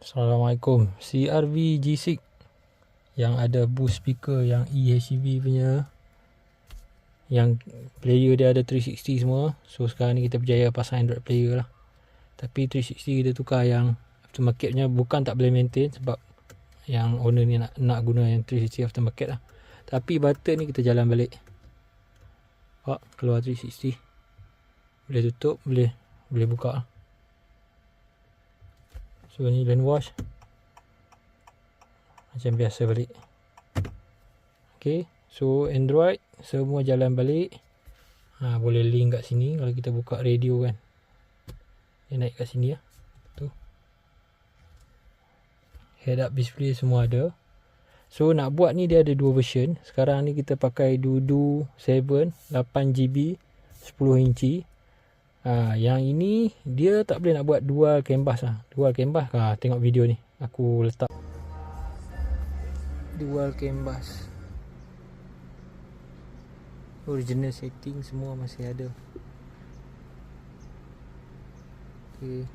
Assalamualaikum. CRV G6 yang ada boost speaker, yang EHEV punya, yang player dia ada 360 semua. So sekarang ni kita berjaya pasang Android player lah. Tapi 360 kita tukar yang aftermarket punya, bukan tak boleh maintain sebab yang owner ni nak guna yang 360 aftermarket lah. Tapi button ni kita jalan balik. Keluar 360. Boleh tutup, boleh buka lah. So ni lane wash macam biasa balik. Ok, so Android semua jalan balik. Boleh link kat sini. Kalau kita buka radio kan, dia naik kat sini lah. Tu head up display semua ada. So nak buat ni dia ada dua version. Sekarang ni kita pakai Dudu 7 8GB 10 inci. Yang ini dia tak boleh nak buat dual canvas lah. Dual canvas, tengok video ni aku letak dual canvas. Original setting semua masih ada. Okay,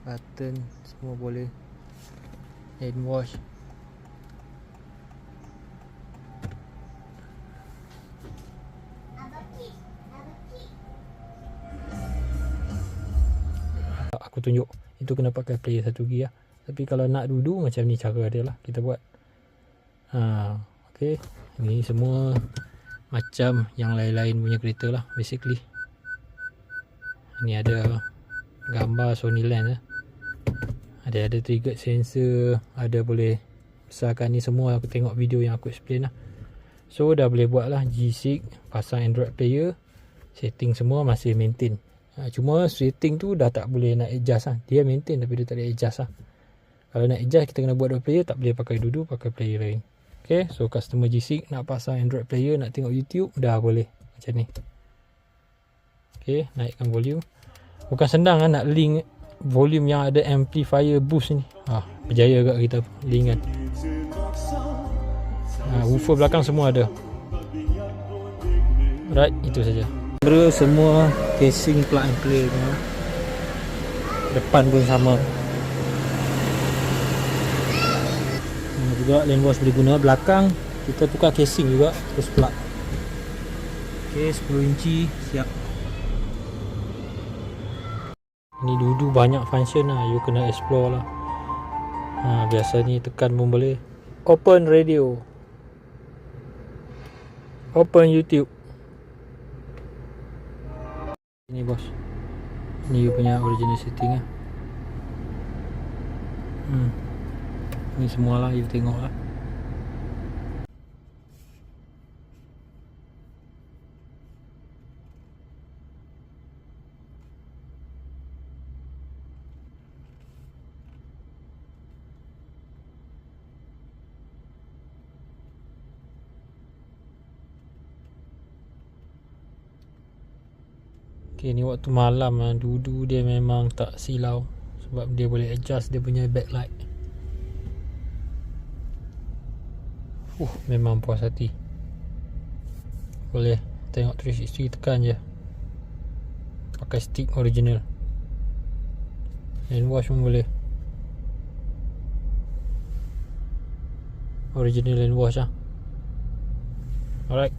button semua boleh. Hand wash. Aku tunjuk itu kena pakai player 1GB lah. Tapi kalau nak Dudu macam ni cara dia lah kita buat. Ok, ni semua macam yang lain-lain punya kereta lah basically. Ni ada gambar Sony Lens lah. Ada trigger sensor, ada boleh besarkan ni semua. Aku tengok video yang aku explain lah. So dah boleh buat lah G6, pasang Android player, setting semua masih maintain. Cuma setting tu dah tak boleh nak adjust lah. Dia maintain tapi dia tak boleh adjust lah. Kalau nak adjust kita kena buat dua player, tak boleh pakai Dudu, pakai player lain. Ok, so customer G6 nak pasang Android player, nak tengok YouTube, dah boleh macam ni. Ok, naikkan volume. Bukan senang lah nak link volume yang ada amplifier boost ni. Berjaya kat kita link kan. Woofer belakang semua ada. Right, itu saja. Semua casing plug and play ni. Depan pun sama. Juga lane wash boleh guna. Belakang kita tukar casing juga, terus plug. Ok, 10 inci siap. Ni Dudu banyak function lah, you kena explore lah. Biasa ni tekan pun boleh. Open radio, open YouTube. Ni bos, ni you punya original setting lah. Ni semualah you tengok lah. Ok, ni waktu malam lah. Dudu dia memang tak silau sebab dia boleh adjust dia punya backlight. Memang puas hati. Boleh tengok 360, tekan je. Pakai stick original. Hand wash pun boleh. Original hand wash lah. Alright.